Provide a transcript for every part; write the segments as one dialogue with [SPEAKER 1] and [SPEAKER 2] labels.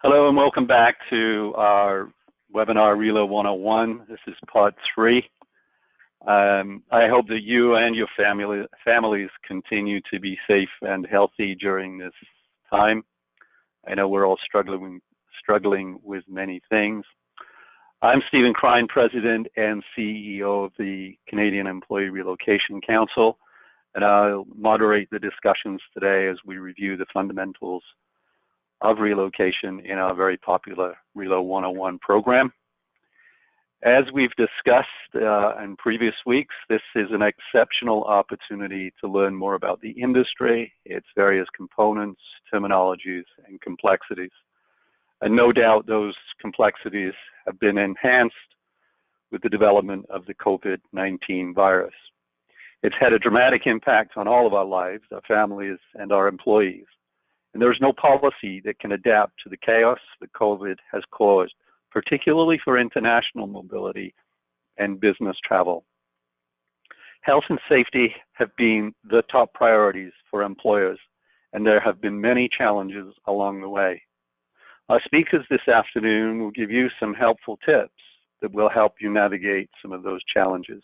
[SPEAKER 1] Hello and welcome back to our webinar RELO 101. This is part 3. I hope that you and your families continue to be safe and healthy during this time. I know we're all struggling with many things. I'm Stephen Krein, President and CEO of the Canadian Employee Relocation Council, and I'll moderate the discussions today as we review the fundamentals of relocation in our very popular RELO 101 program. As we've discussed in previous weeks, this is an exceptional opportunity to learn more about the industry, its various components, terminologies, and complexities. And no doubt those complexities have been enhanced with the development of the COVID-19 virus. It's had a dramatic impact on all of our lives, our families, and our employees. And there's no policy that can adapt to the chaos that COVID has caused, particularly for international mobility and business travel. Health and safety have been the top priorities for employers, and there have been many challenges along the way. Our speakers this afternoon will give you some helpful tips that will help you navigate some of those challenges.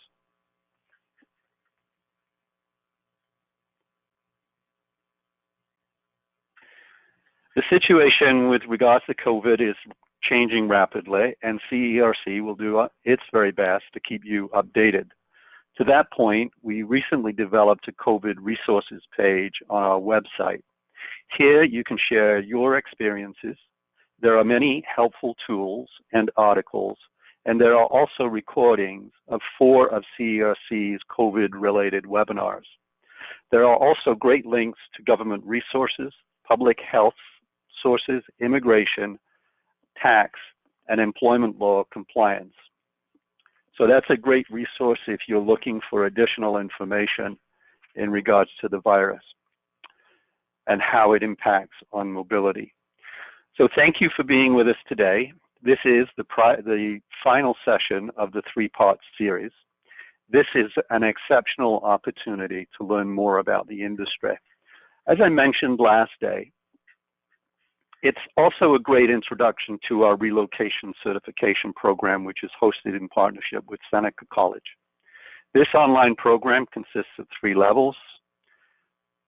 [SPEAKER 1] The situation with regards to COVID is changing rapidly, and CERC will do its very best to keep you updated. To that point, we recently developed a COVID resources page on our website. Here you can share your experiences. There are many helpful tools and articles, and there are also recordings of 4 of CERC's COVID-related webinars. There are also great links to government resources, public health sources, immigration, tax, and employment law compliance. So that's a great resource if you're looking for additional information in regards to the virus and how it impacts on mobility. So thank you for being with us today. This is the final session of the 3-part series. This is an exceptional opportunity to learn more about the industry. As I mentioned last day, it's also a great introduction to our relocation certification program, which is hosted in partnership with Seneca College. This online program consists of 3 levels: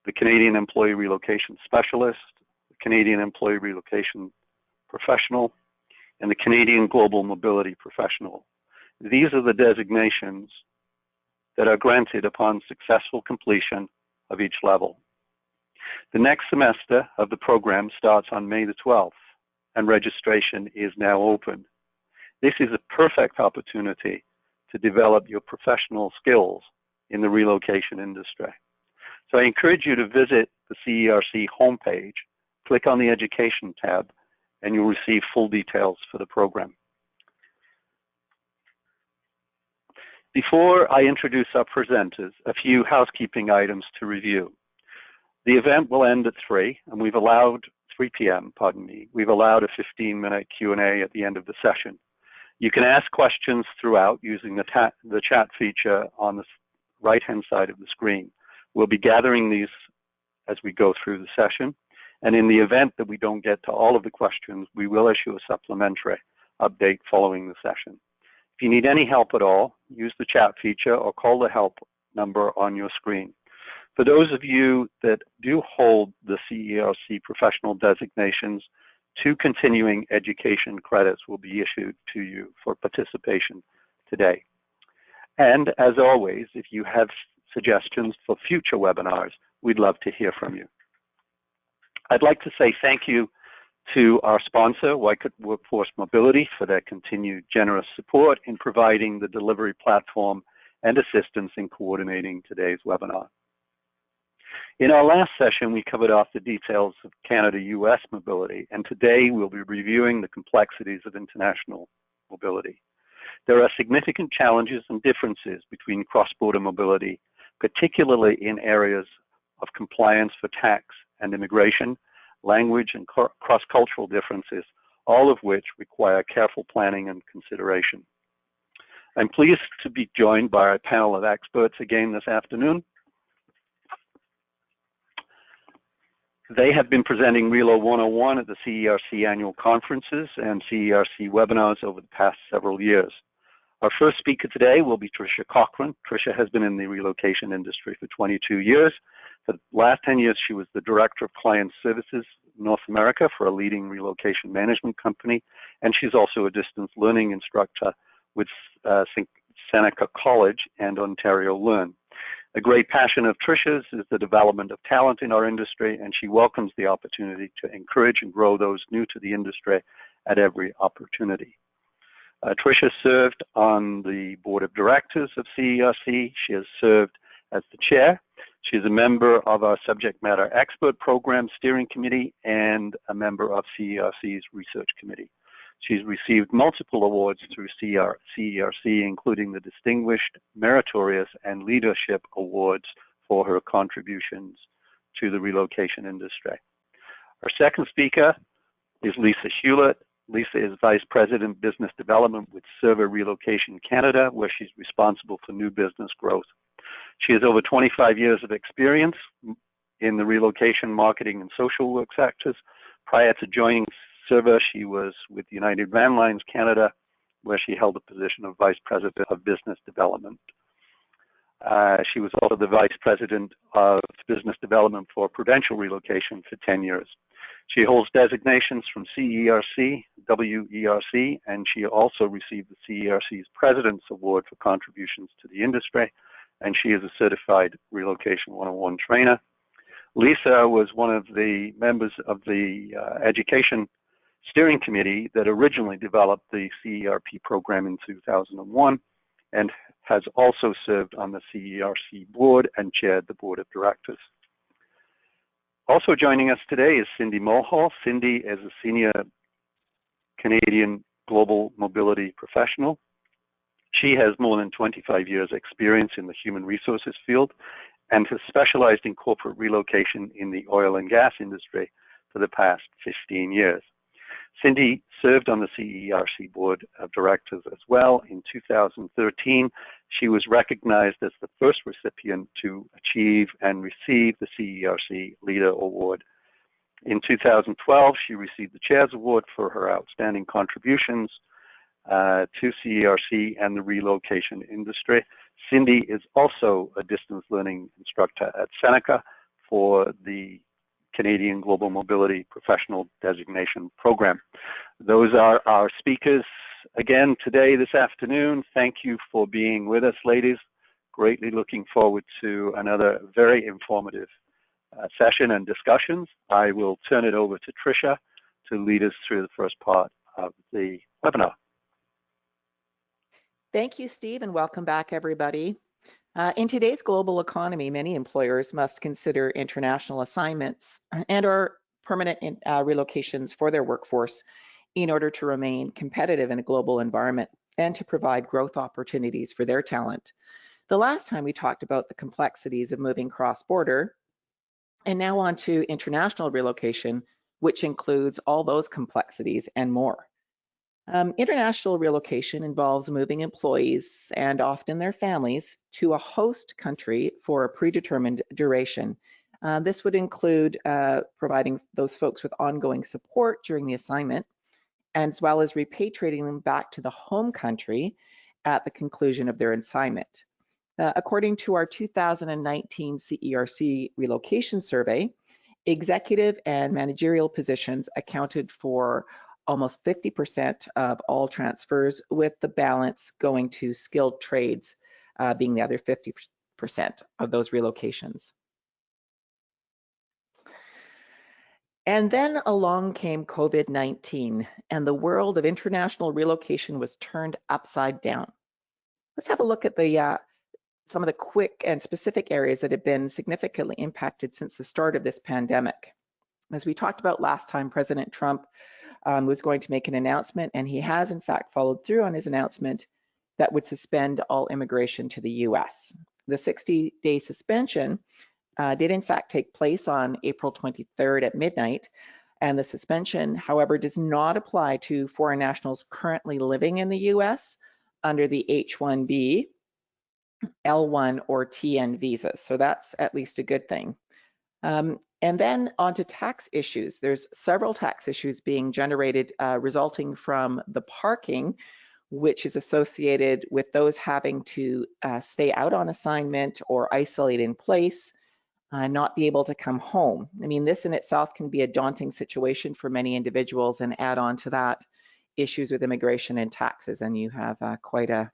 [SPEAKER 1] the Canadian Employee Relocation Specialist, the Canadian Employee Relocation Professional, and the Canadian Global Mobility Professional. These are the designations that are granted upon successful completion of each level. The next semester of the program starts on May the 12th, and registration is now open. This is a perfect opportunity to develop your professional skills in the relocation industry. So I encourage you to visit the CERC homepage, click on the Education tab, and you'll receive full details for the program. Before I introduce our presenters, a few housekeeping items to review. The event will end at 3 p.m., We've allowed a 15-minute Q&A at the end of the session. You can ask questions throughout using the chat feature on the right-hand side of the screen. We'll be gathering these as we go through the session, and in the event that we don't get to all of the questions, we will issue a supplementary update following the session. If you need any help at all, use the chat feature or call the help number on your screen. For those of you that do hold the CERC professional designations, 2 continuing education credits will be issued to you for participation today. And as always, if you have suggestions for future webinars, we'd love to hear from you. I'd like to say thank you to our sponsor, Wycott Workforce Mobility, for their continued generous support in providing the delivery platform and assistance in coordinating today's webinar. In our last session, we covered off the details of Canada-US mobility, and today we'll be reviewing the complexities of international mobility. There are significant challenges and differences between cross-border mobility, particularly in areas of compliance for tax and immigration, language and cross-cultural differences, all of which require careful planning and consideration. I'm pleased to be joined by a panel of experts again this afternoon. They have been presenting RELO 101 at the CERC annual conferences and CERC webinars over the past several years. Our first speaker today will be Tricia Cochran. Tricia has been in the relocation industry for 22 years. For the last 10 years, she was the Director of Client Services North America for a leading relocation management company, and she's also a distance learning instructor with Seneca College and Ontario Learn. A great passion of Tricia's is the development of talent in our industry, and she welcomes the opportunity to encourage and grow those new to the industry at every opportunity. Tricia served on the board of directors of CERC. She has served as the chair. She is a member of our subject matter expert program steering committee and a member of CERC's research committee. She's received multiple awards through CERC, including the Distinguished, Meritorious, and Leadership Awards for her contributions to the relocation industry. Our second speaker is Lisa Hewlett. Lisa is Vice President Business Development with Server Relocation Canada, where she's responsible for new business growth. She has over 25 years of experience in the relocation, marketing, and social work sectors. Prior to joining Server, she was with United Van Lines Canada, where she held the position of Vice President of Business Development. She was also the Vice President of Business Development for Prudential Relocation for 10 years. She holds designations from CERC, WERC, and she also received the CERC's President's Award for contributions to the industry, and she is a certified Relocation 101 trainer. Lisa was one of the members of the Education Steering Committee that originally developed the CERP program in 2001, and has also served on the CERC board and chaired the board of directors. Also joining us today is Cindy Mulhall. Cindy is a senior Canadian global mobility professional. She has more than 25 years experience in the human resources field and has specialized in corporate relocation in the oil and gas industry for the past 15 years. Cindy served on the CERC board of directors as well. In 2013, she was recognized as the first recipient to achieve and receive the CERC Leader Award. In 2012, she received the Chair's Award for her outstanding contributions to CERC and the relocation industry. Cindy is also a distance learning instructor at Seneca for the Canadian Global Mobility Professional Designation Program. Those are our speakers again today, this afternoon. Thank you for being with us, ladies. Greatly looking forward to another very informative session and discussions. I will turn it over to Tricia to lead us through the first part of the webinar.
[SPEAKER 2] Thank you, Steve, and welcome back, everybody. In today's global economy, many employers must consider international assignments and/or permanent relocations for their workforce in order to remain competitive in a global environment and to provide growth opportunities for their talent. The last time we talked about the complexities of moving cross-border, and now on to international relocation, which includes all those complexities and more. International relocation involves moving employees and often their families to a host country for a predetermined duration. This would include providing those folks with ongoing support during the assignment, as well as repatriating them back to the home country at the conclusion of their assignment. According to our 2019 CERC relocation survey, executive and managerial positions accounted for almost 50% of all transfers, with the balance going to skilled trades being the other 50% of those relocations. And then along came COVID-19, and the world of international relocation was turned upside down. Let's have a look at the some of the quick and specific areas that have been significantly impacted since the start of this pandemic. As we talked about last time, President Trump was going to make an announcement, and he has in fact followed through on his announcement that would suspend all immigration to the US. The 60-day suspension did in fact take place on April 23rd at midnight, and the suspension, however, does not apply to foreign nationals currently living in the US under the H-1B, L-1, or TN visas. So that's at least a good thing. And then on to tax issues. There's several tax issues being generated resulting from the parking, which is associated with those having to stay out on assignment or isolate in place, not be able to come home. I mean, this in itself can be a daunting situation for many individuals, and add on to that issues with immigration and taxes, and you have quite a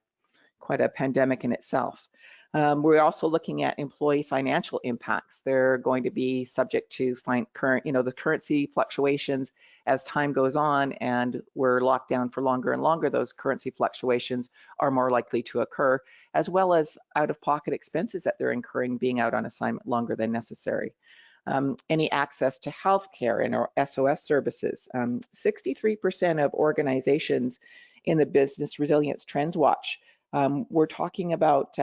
[SPEAKER 2] pandemic in itself. We're also looking at employee financial impacts. They're going to be subject to the currency fluctuations as time goes on, and we're locked down for longer and longer. Those currency fluctuations are more likely to occur, as well as out-of-pocket expenses that they're incurring being out on assignment longer than necessary. Any access to healthcare and or SOS services. 63% of organizations in the Business Resilience Trends Watch we're talking about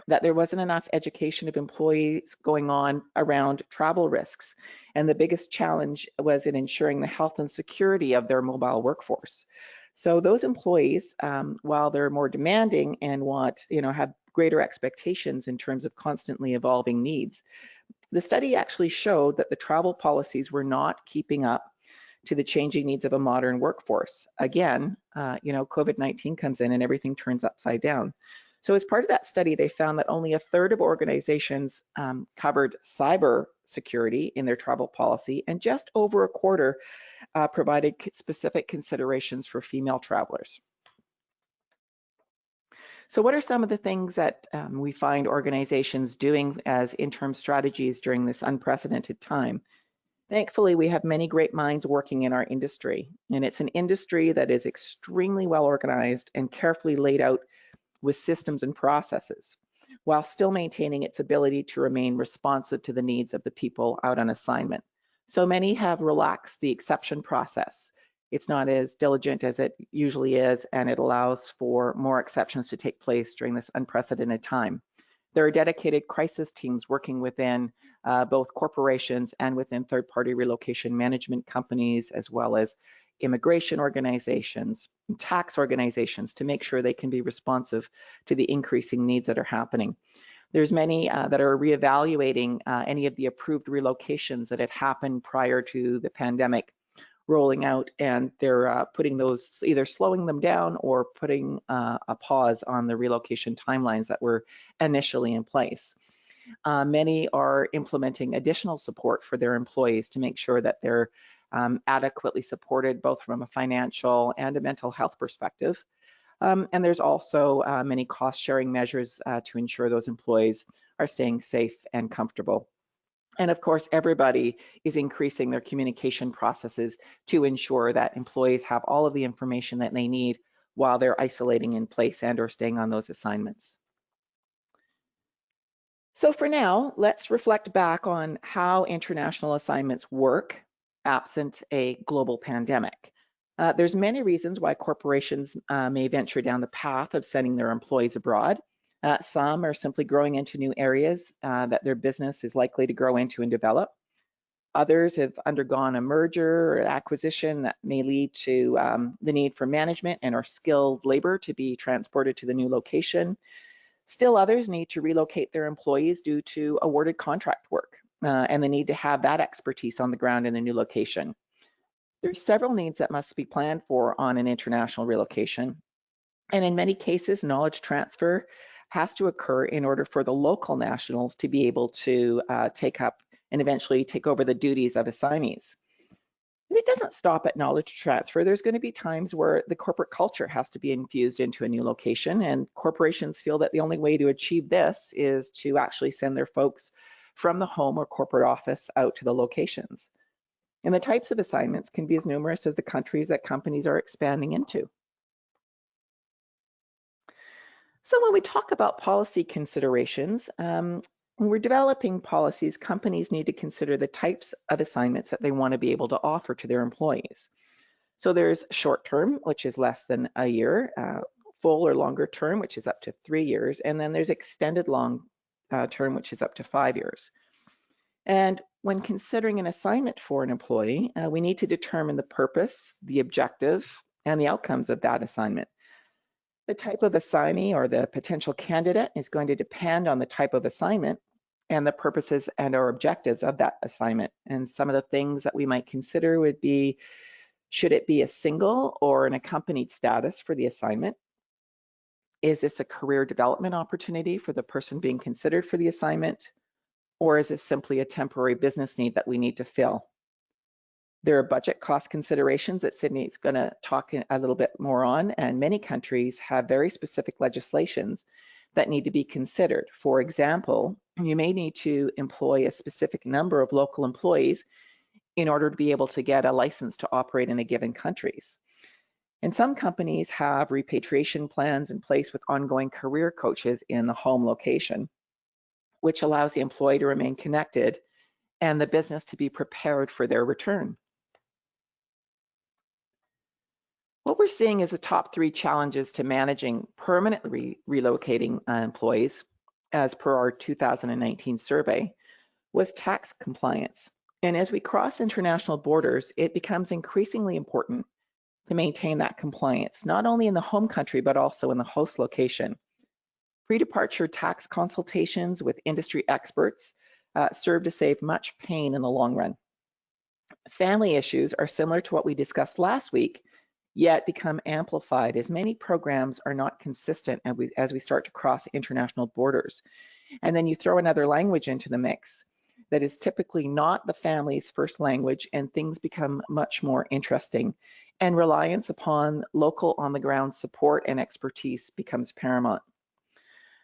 [SPEAKER 2] that there wasn't enough education of employees going on around travel risks. And the biggest challenge was in ensuring the health and security of their mobile workforce. So those employees, while they're more demanding and have greater expectations in terms of constantly evolving needs, the study actually showed that the travel policies were not keeping up to the changing needs of a modern workforce. Again, COVID-19 comes in and everything turns upside down. So as part of that study, they found that only a third of organizations covered cyber security in their travel policy, and just over a quarter provided specific considerations for female travelers. So what are some of the things that we find organizations doing as interim strategies during this unprecedented time? Thankfully, we have many great minds working in our industry, and it's an industry that is extremely well organized and carefully laid out with systems and processes, while still maintaining its ability to remain responsive to the needs of the people out on assignment. So many have relaxed the exception process. It's not as diligent as it usually is, and it allows for more exceptions to take place during this unprecedented time. There are dedicated crisis teams working within both corporations and within third-party relocation management companies, as well as immigration organizations, and tax organizations, to make sure they can be responsive to the increasing needs that are happening. There's many that are reevaluating any of the approved relocations that had happened prior to the pandemic rolling out, and they're putting those, either slowing them down or putting a pause on the relocation timelines that were initially in place. Many are implementing additional support for their employees to make sure that they're adequately supported, both from a financial and a mental health perspective. And there's also many cost-sharing measures to ensure those employees are staying safe and comfortable. And of course, everybody is increasing their communication processes to ensure that employees have all of the information that they need while they're isolating in place and or staying on those assignments. So for now, let's reflect back on how international assignments work absent a global pandemic. There's many reasons why corporations may venture down the path of sending their employees abroad. Some are simply growing into new areas that their business is likely to grow into and develop. Others have undergone a merger or acquisition that may lead to the need for management and or skilled labor to be transported to the new location. Still others need to relocate their employees due to awarded contract work and the need to have that expertise on the ground in the new location. There's several needs that must be planned for on an international relocation. And in many cases, knowledge transfer has to occur in order for the local nationals to be able to take up and eventually take over the duties of assignees. And it doesn't stop at knowledge transfer. There's going to be times where the corporate culture has to be infused into a new location, and corporations feel that the only way to achieve this is to actually send their folks from the home or corporate office out to the locations. And the types of assignments can be as numerous as the countries that companies are expanding into. So when we talk about policy considerations, when we're developing policies, companies need to consider the types of assignments that they want to be able to offer to their employees. So there's short term, which is less than a year, full or longer term, which is up to 3 years, and then there's extended long term, which is up to 5 years. And when considering an assignment for an employee, we need to determine the purpose, the objective, and the outcomes of that assignment. The type of assignee or the potential candidate is going to depend on the type of assignment and the purposes and or objectives of that assignment. And some of the things that we might consider would be, should it be a single or an accompanied status for the assignment? Is this a career development opportunity for the person being considered for the assignment? Or is this simply a temporary business need that we need to fill? There are budget cost considerations that Sydney is going to talk a little bit more on, and many countries have very specific legislations that need to be considered. For example, you may need to employ a specific number of local employees in order to be able to get a license to operate in a given country. And some companies have repatriation plans in place with ongoing career coaches in the home location, which allows the employee to remain connected and the business to be prepared for their return. What we're seeing is the top 3 challenges to managing permanently relocating employees, as per our 2019 survey, was tax compliance. And as we cross international borders, it becomes increasingly important to maintain that compliance, not only in the home country, but also in the host location. Pre-departure tax consultations with industry experts serve to save much pain in the long run. Family issues are similar to what we discussed last week, yet become amplified as many programs are not consistent as we start to cross international borders. And then you throw another language into the mix that is typically not the family's first language, and things become much more interesting. And reliance upon local on-the-ground support and expertise becomes paramount.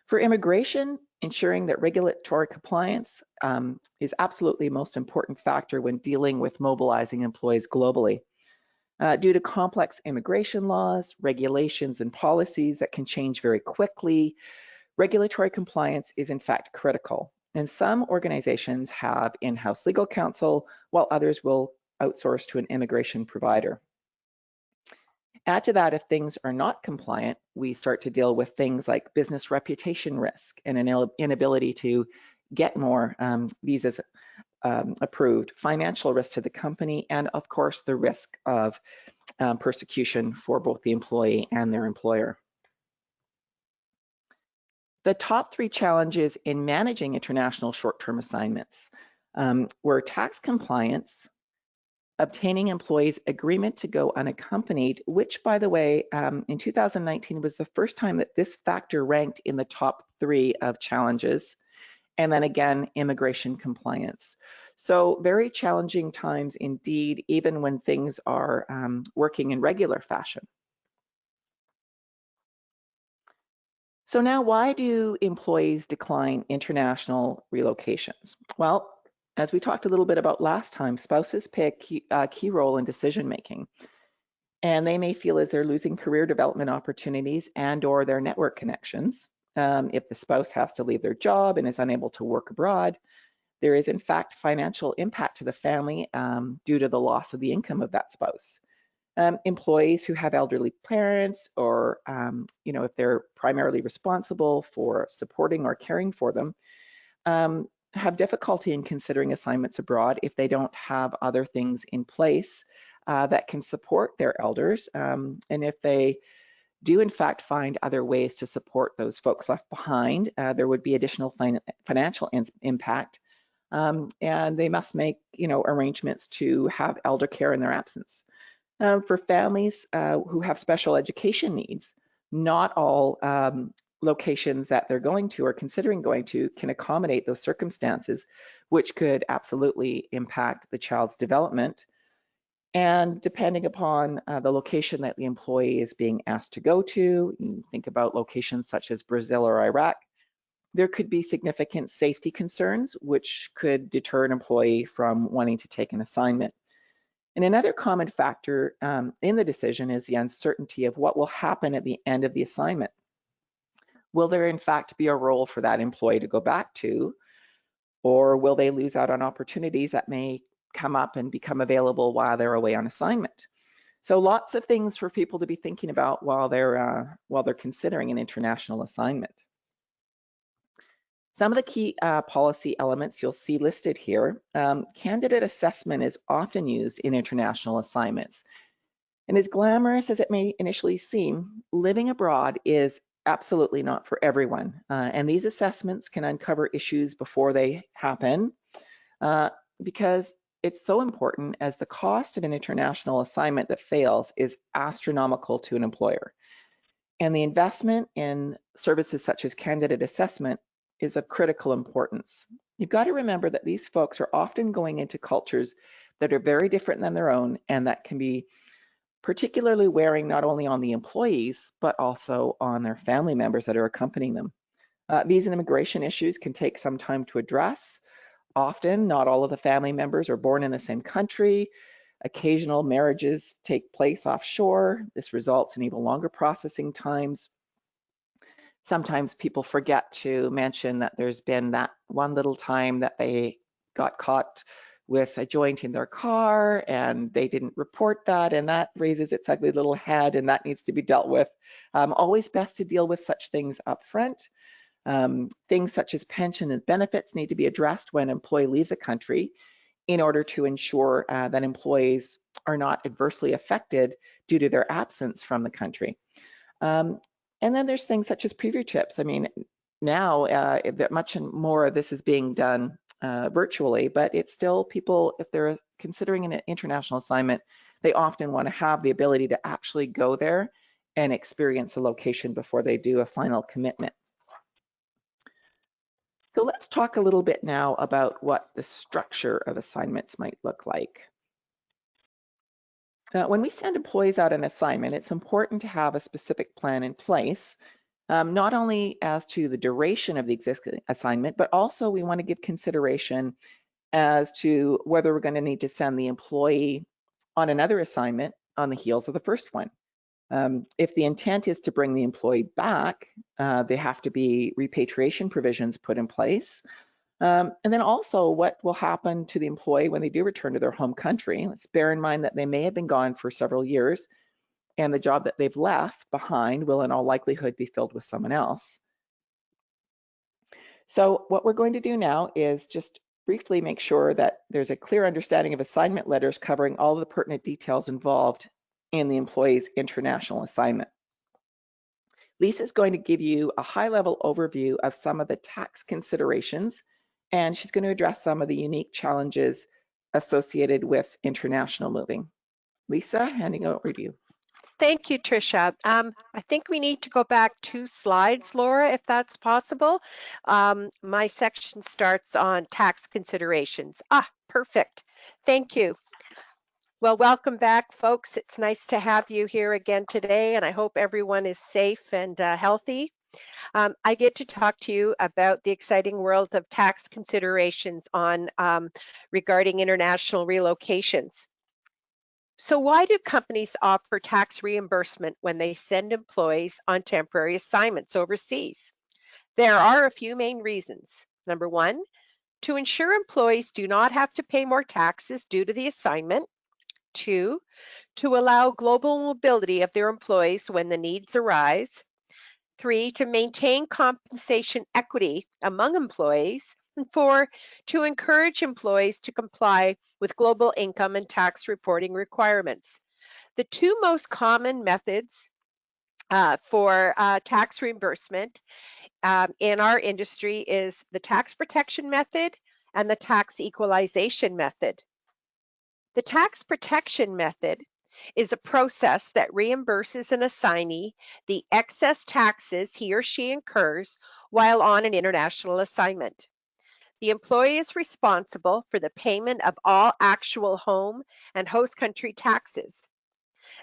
[SPEAKER 2] For immigration, ensuring that regulatory compliance is absolutely the most important factor when dealing with mobilizing employees globally. Due to complex immigration laws, regulations, and policies that can change very quickly, regulatory compliance is in fact critical. And some organizations have in-house legal counsel, while others will outsource to an immigration provider. Add to that, if things are not compliant, we start to deal with things like business reputation risk and an inability to get more visas approved, financial risk to the company, and of course the risk of persecution for both the employee and their employer. The top 3 challenges in managing international short-term assignments were tax compliance, obtaining employees' agreement to go unaccompanied, which, by the way, in 2019 was the first time that this factor ranked in the top 3 of challenges, and then again, immigration compliance. So very challenging times indeed, even when things are working in regular fashion. So now, why do employees decline international relocations? Well, as we talked a little bit about last time, spouses play a key role in decision making, and they may feel as they're losing career development opportunities and or their network connections. If the spouse has to leave their job and is unable to work abroad, there is in fact financial impact to the family due to the loss of the income of that spouse. Employees who have elderly parents, or if they're primarily responsible for supporting or caring for them, have difficulty in considering assignments abroad if they don't have other things in place that can support their elders. And if they do in fact find other ways to support those folks left behind, there would be additional financial impact. And they must make arrangements to have elder care in their absence. For families who have special education needs, not all locations that they're going to or considering going to can accommodate those circumstances, which could absolutely impact the child's development. And depending upon the location that the employee is being asked to go to, you think about locations such as Brazil or Iraq, there could be significant safety concerns, which could deter an employee from wanting to take an assignment. And another common factor in the decision is the uncertainty of what will happen at the end of the assignment. Will there in fact be a role for that employee to go back to, or will they lose out on opportunities that may come up and become available while they're away on assignment? So lots of things for people to be thinking about while they're considering an international assignment. Some of the key policy elements you'll see listed here. Candidate assessment is often used in international assignments. And as glamorous as it may initially seem, living abroad is absolutely not for everyone. And these assessments can uncover issues before they happen because it's so important, as the cost of an international assignment that fails is astronomical to an employer. And the investment in services such as candidate assessment is of critical importance. You've got to remember that these folks are often going into cultures that are very different than their own, and that can be particularly wearing not only on the employees, but also on their family members that are accompanying them. Visa and immigration issues can take some time to address. Often, not all of the family members are born in the same country. Occasional marriages take place offshore. This results in even longer processing times. Sometimes people forget to mention that there's been that one little time that they got caught with a joint in their car and they didn't report that, and that raises its ugly little head, and that needs to be dealt with. Always best to deal with such things up front. Things such as pension and benefits need to be addressed when an employee leaves a country in order to ensure that employees are not adversely affected due to their absence from the country. And then there's things such as preview trips. I mean, now that much more of this is being done virtually, but it's still people, if they're considering an international assignment, they often want to have the ability to actually go there and experience a location before they do a final commitment. So let's talk a little bit now about what the structure of assignments might look like. When we send employees out an assignment, it's important to have a specific plan in place, not only as to the duration of the existing assignment, but also we want to give consideration as to whether we're going to need to send the employee on another assignment on the heels of the first one. If the intent is to bring the employee back, there have to be repatriation provisions put in place. And then also what will happen to the employee when they do return to their home country. Let's bear in mind that they may have been gone for several years, and the job that they've left behind will in all likelihood be filled with someone else. So what we're going to do now is just briefly make sure that there's a clear understanding of assignment letters covering all of the pertinent details involved in the employee's international assignment. Lisa's going to give you a high-level overview of some of the tax considerations, and she's going to address some of the unique challenges associated with international moving. Lisa, handing over to you.
[SPEAKER 3] Thank you, Tricia. I think we need to go back 2 slides, Laura, if that's possible. My section starts on tax considerations. Perfect. Thank you. Well, welcome back, folks. It's nice to have you here again today, and I hope everyone is safe and healthy. I get to talk to you about the exciting world of tax considerations on regarding international relocations. So why do companies offer tax reimbursement when they send employees on temporary assignments overseas? There are a few main reasons. Number one, to ensure employees do not have to pay more taxes due to the assignment. 2, to allow global mobility of their employees when the needs arise. 3, to maintain compensation equity among employees. And 4, to encourage employees to comply with global income and tax reporting requirements. The 2 most common methods for tax reimbursement in our industry is the tax protection method and the tax equalization method. The tax protection method is a process that reimburses an assignee the excess taxes he or she incurs while on an international assignment. The employee is responsible for the payment of all actual home and host country taxes.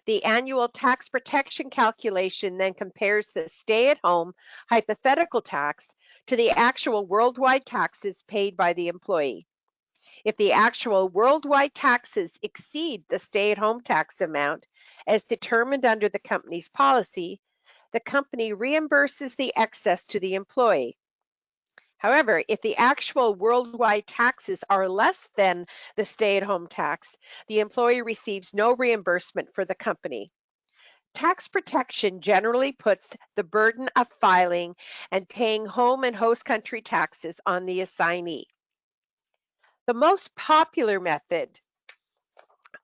[SPEAKER 3] The annual tax protection calculation then compares the stay-at-home hypothetical tax to the actual worldwide taxes paid by the employee. If the actual worldwide taxes exceed the stay-at-home tax amount as determined under the company's policy, the company reimburses the excess to the employee. However, if the actual worldwide taxes are less than the stay-at-home tax, the employee receives no reimbursement for the company. Tax protection generally puts the burden of filing and paying home and host country taxes on the assignee. The most popular method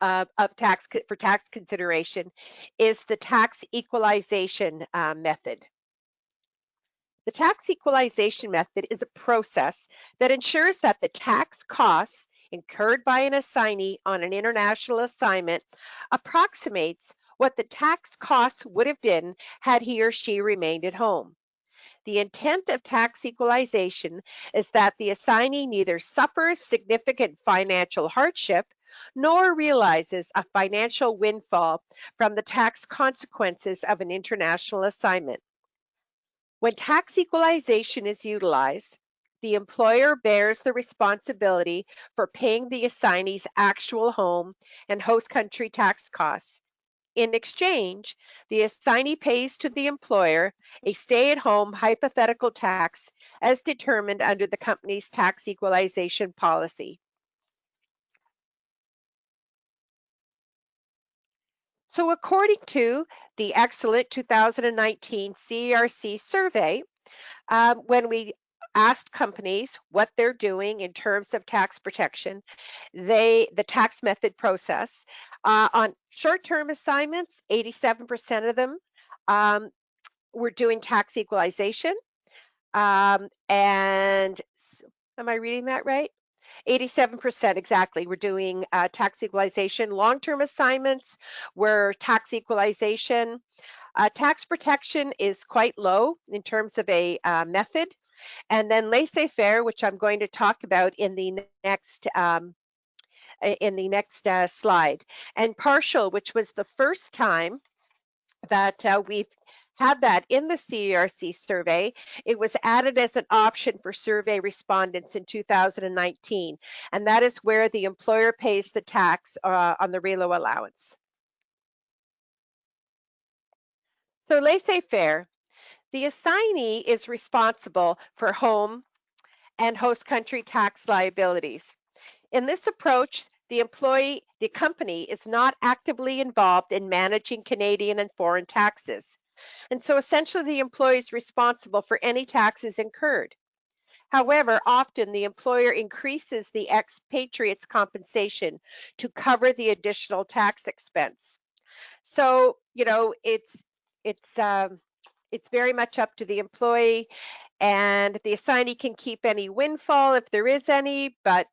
[SPEAKER 3] of tax consideration is the tax equalization method. The tax equalization method is a process that ensures that the tax costs incurred by an assignee on an international assignment approximates what the tax costs would have been had he or she remained at home. The intent of tax equalization is that the assignee neither suffers significant financial hardship nor realizes a financial windfall from the tax consequences of an international assignment. When tax equalization is utilized, the employer bears the responsibility for paying the assignee's actual home and host country tax costs. In exchange, the assignee pays to the employer a stay-at-home hypothetical tax as determined under the company's tax equalization policy. So according to the excellent 2019 CERC survey, when we asked companies what they're doing in terms of tax protection, the tax method process on short-term assignments, 87% of them were doing tax equalization. And am I reading that right? 87% exactly. We're doing tax equalization. Long-term assignments were tax equalization. Tax protection is quite low in terms of a method. And then laissez-faire, which I'm going to talk about in the next slide. And partial, which was the first time that we've had that in the CERC survey. It was added as an option for survey respondents in 2019, and that is where the employer pays the tax on the RELO allowance. So laissez-faire, the assignee is responsible for home and host country tax liabilities. In this approach, the company is not actively involved in managing Canadian and foreign taxes. And so essentially the employee is responsible for any taxes incurred. However, often the employer increases the expatriate's compensation to cover the additional tax expense. So, you know, it's very much up to the employee, and the assignee can keep any windfall if there is any, but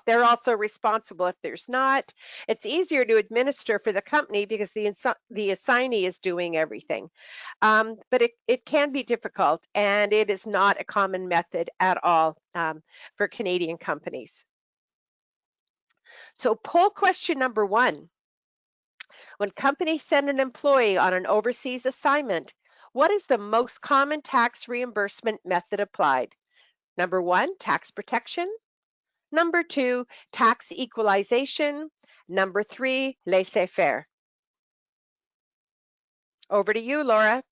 [SPEAKER 3] they're also responsible if there's not. It's easier to administer for the company because the assignee is doing everything. But it can be difficult, and it is not a common method at all for Canadian companies. So poll question number 1. When companies send an employee on an overseas assignment, what is the most common tax reimbursement method applied? Number 1, tax protection. Number 2, tax equalization. Number 3, laissez-faire. Over to you, Laura.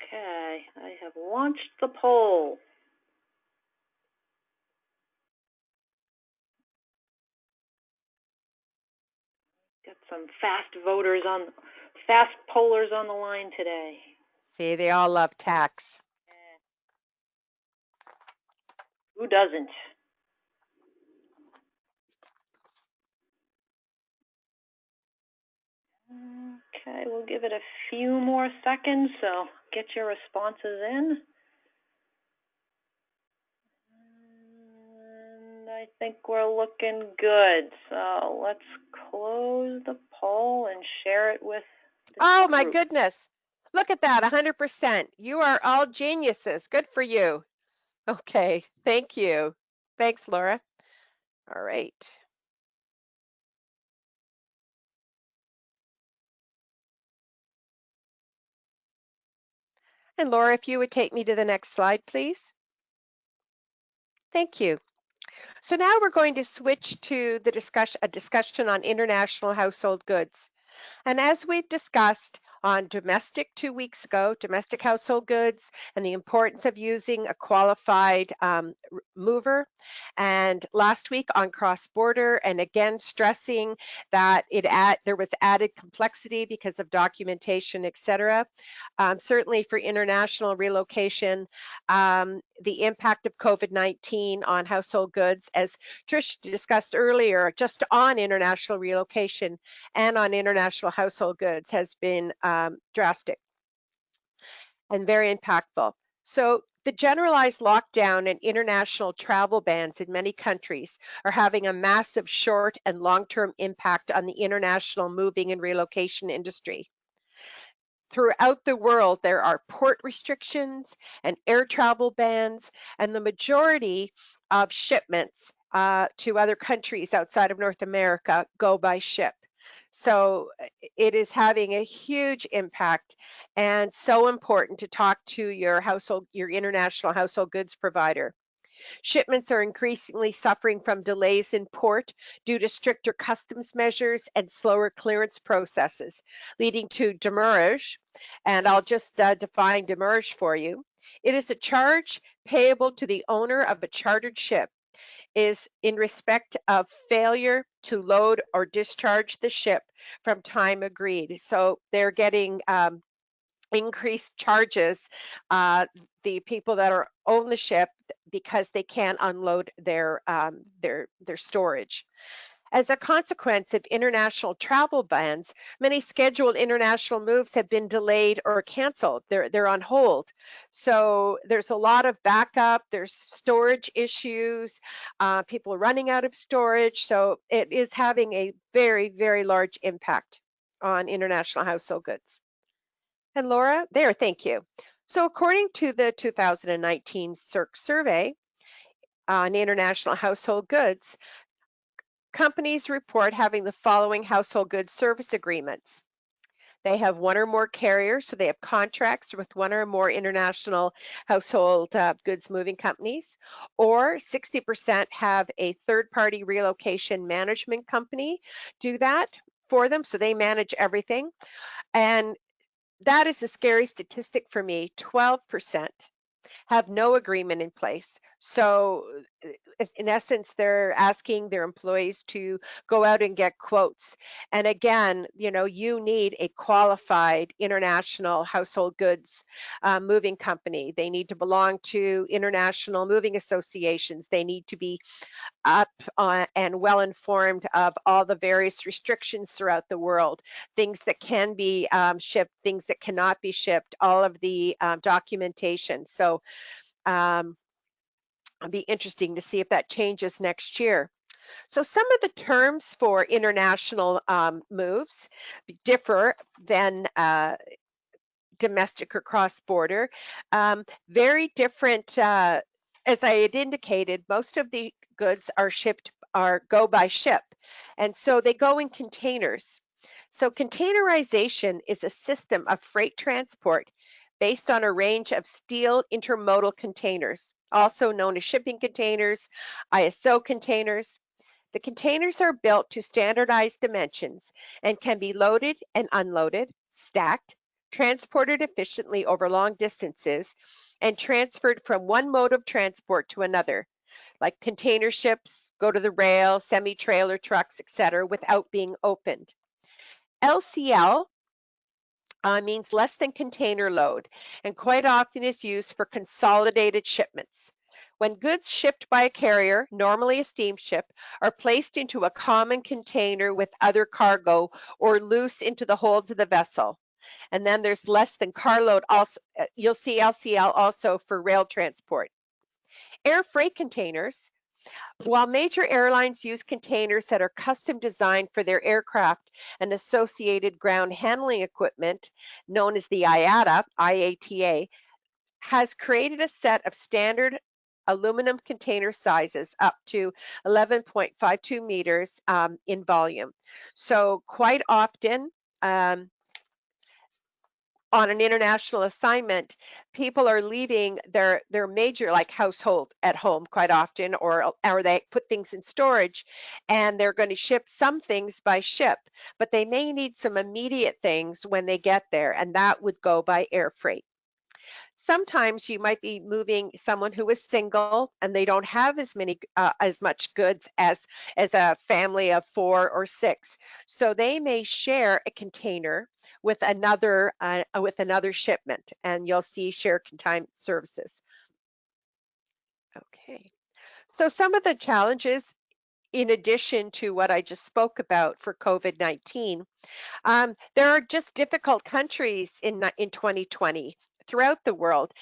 [SPEAKER 4] Okay, I have launched the poll. Got some fast pollers on the line today.
[SPEAKER 3] See, they all love tax.
[SPEAKER 4] Who doesn't? Okay, we'll give it a few more seconds, so get your responses in. And I think we're looking good. So let's close the poll and share it with the
[SPEAKER 3] Oh my
[SPEAKER 4] group.
[SPEAKER 3] goodness. Look at that, 100%. You are all geniuses. Good for you. Okay, thank you. Thanks, Laura. All right. And Laura, if you would take me to the next slide, please. Thank you. So now we're going to switch to the discussion on international household goods. And as we've discussed on domestic 2 weeks ago, domestic household goods, and the importance of using a qualified mover, and last week on cross-border, and again stressing that there was added complexity because of documentation, etc. Certainly for international relocation, the impact of COVID-19 on household goods, as Trish discussed earlier, just on international relocation and on international household goods, has been drastic and very impactful. So the generalized lockdown and international travel bans in many countries are having a massive short and long-term impact on the international moving and relocation industry. Throughout the world, there are port restrictions and air travel bans, and the majority of shipments to other countries outside of North America go by ship. So it is having a huge impact, and so important to talk to your international household goods provider. Shipments are increasingly suffering from delays in port due to stricter customs measures and slower clearance processes, leading to demurrage. And I'll just define demurrage for you. It is a charge payable to the owner of a chartered ship is in respect of failure to load or discharge the ship from time agreed. So they're getting increased charges, the people that own the ship, because they can't unload their storage. As a consequence of international travel bans, many scheduled international moves have been delayed or canceled. They're on hold. So there's a lot of backup, there's storage issues, people running out of storage. So it is having a very, very large impact on international household goods. And Laura, there, thank you. So according to the 2019 CIRC survey on international household goods, companies report having the following household goods service agreements. They have one or more carriers, so they have contracts with one or more international household goods moving companies, or 60% have a third-party relocation management company do that for them, so they manage everything. And that is a scary statistic for me. 12% have no agreement in place. So in essence, they're asking their employees to go out and get quotes. And again, you need a qualified international household goods moving company. They need to belong to international moving associations. They need to be up and well informed of all the various restrictions throughout the world, things that can be shipped, things that cannot be shipped, all of the documentation. So it'll be interesting to see if that changes next year. So some of the terms for international moves differ than domestic or cross-border. Very different. As I had indicated, most of the goods go by ship, and so they go in containers. So containerization is a system of freight transport based on a range of steel intermodal containers, also known as shipping containers, ISO containers. The containers are built to standardized dimensions and can be loaded and unloaded, stacked, transported efficiently over long distances, and transferred from one mode of transport to another, like container ships go to the rail, semi-trailer trucks, etc., without being opened. LCL means less than container load, and quite often is used for consolidated shipments. When goods shipped by a carrier, normally a steamship, are placed into a common container with other cargo or loose into the holds of the vessel. And then there's less than carload also. You'll see LCL also for rail transport. Air freight containers. While major airlines use containers that are custom designed for their aircraft and associated ground handling equipment, known as the IATA, has created a set of standard aluminum container sizes up to 11.52 meters in volume. So quite often, on an international assignment, people are leaving their major like household at home quite often, or they put things in storage, and they're going to ship some things by ship, but they may need some immediate things when they get there, and that would go by air freight. Sometimes you might be moving someone who is single and they don't have as much goods as a family of 4 or 6. So they may share a container with another shipment, and you'll see share containment services. Okay. So some of the challenges, in addition to what I just spoke about for COVID-19, there are just difficult countries in 2020 throughout the world.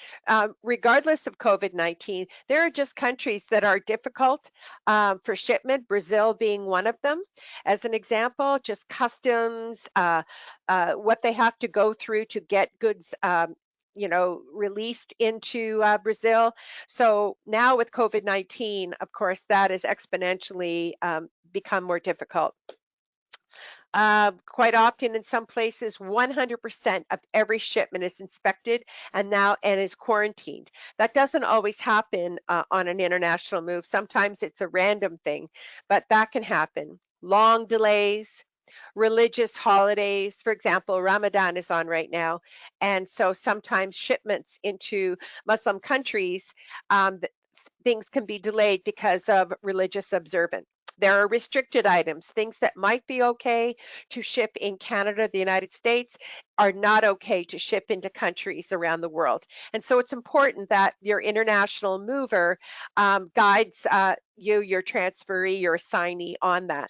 [SPEAKER 3] Regardless of COVID-19, there are just countries that are difficult for shipment, Brazil being one of them. As an example, just customs, what they have to go through to get goods released into Brazil. So now with COVID-19, of course, that has exponentially become more difficult. Quite often in some places, 100% of every shipment is inspected and is quarantined. That doesn't always happen on an international move. Sometimes it's a random thing, but that can happen. Long delays, religious holidays. For example, Ramadan is on right now. And so sometimes shipments into Muslim countries, things can be delayed because of religious observance. There are restricted items, things that might be okay to ship in Canada, the United States, are not okay to ship into countries around the world. And so it's important that your international mover guides you, your transferee, your assignee on that.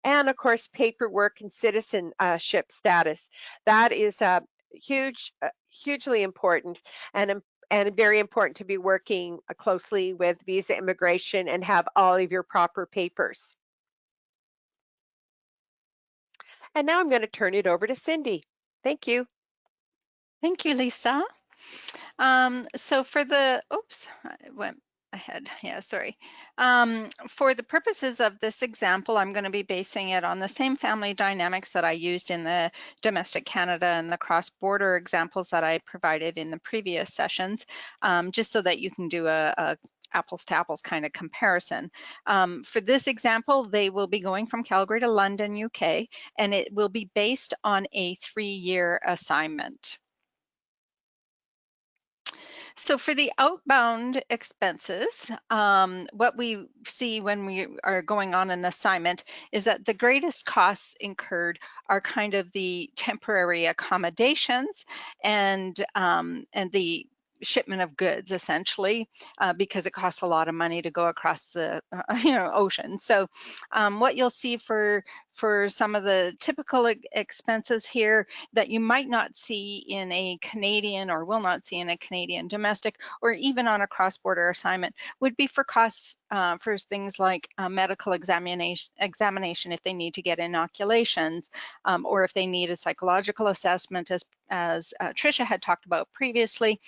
[SPEAKER 3] And of course, paperwork and citizenship status. That is hugely important and very important to be working closely with visa immigration and have all of your proper papers. And now I'm going to turn it over to Cindy. Thank you.
[SPEAKER 5] Thank you, Lisa. So for the, oops, I went ahead. Yeah, sorry. For the purposes of this example, I'm going to be basing it on the same family dynamics that I used in the domestic Canada and the cross-border examples that I provided in the previous sessions, just so that you can do a apples to apples kind of comparison. For this example, they will be going from Calgary to London, UK, and it will be based on a 3-year assignment. So for the outbound expenses, what we see when we are going on an assignment is that the greatest costs incurred are kind of the temporary accommodations and the shipment of goods, essentially, because it costs a lot of money to go across the ocean. So what you'll see for some of the typical expenses here that you might not see in a Canadian or will not see in a Canadian domestic or even on a cross-border assignment would be for costs for things like medical examination if they need to get inoculations, or if they need a psychological assessment, as Tricia had talked about previously,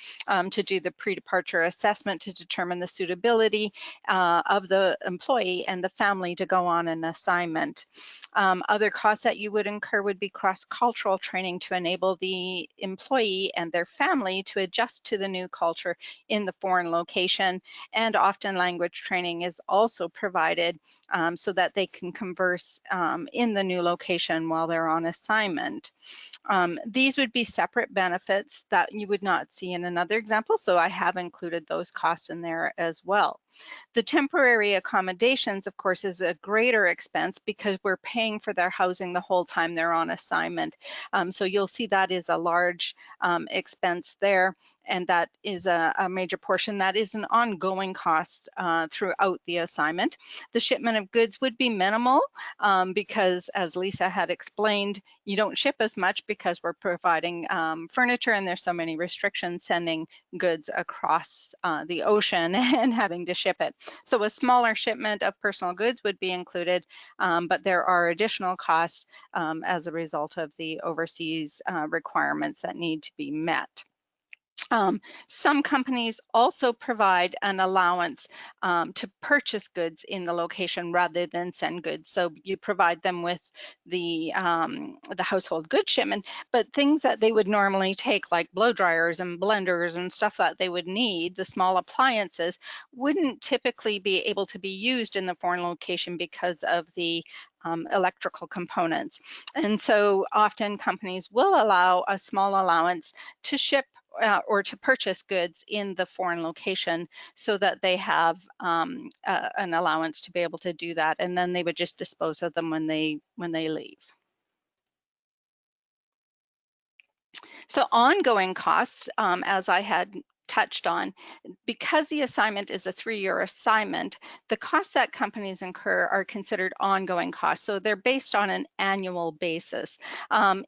[SPEAKER 5] to do the pre-departure assessment to determine the suitability of the employee and the family to go on an assignment. Other costs that you would incur would be cross-cultural training to enable the employee and their family to adjust to the new culture in the foreign location, and often language training is also provided so that they can converse in the new location while they're on assignment. These would be separate benefits that you would not see in another example, so I have included those costs in there as well. The temporary accommodations, of course, is a greater expense because we're paying for their housing the whole time they're on assignment. So you'll see that is a large expense there, and that is a major portion. That is an ongoing cost throughout the assignment. The shipment of goods would be minimal because, as Lisa had explained, you don't ship as much because we're providing furniture and there's so many restrictions sending goods across the ocean and having to ship it. So a smaller shipment of personal goods would be included, but there are additional costs as a result of the overseas requirements that need to be met. Some companies also provide an allowance to purchase goods in the location rather than send goods. So you provide them with the household goods shipment, but things that they would normally take, like blow dryers and blenders and stuff that they would need, the small appliances, wouldn't typically be able to be used in the foreign location because of the electrical components. And so often companies will allow a small allowance to ship or to purchase goods in the foreign location so that they have an allowance to be able to do that, and then they would just dispose of them when they leave. So ongoing costs, as I had touched on. Because the assignment is a 3-year assignment, the costs that companies incur are considered ongoing costs. So they're based on an annual basis.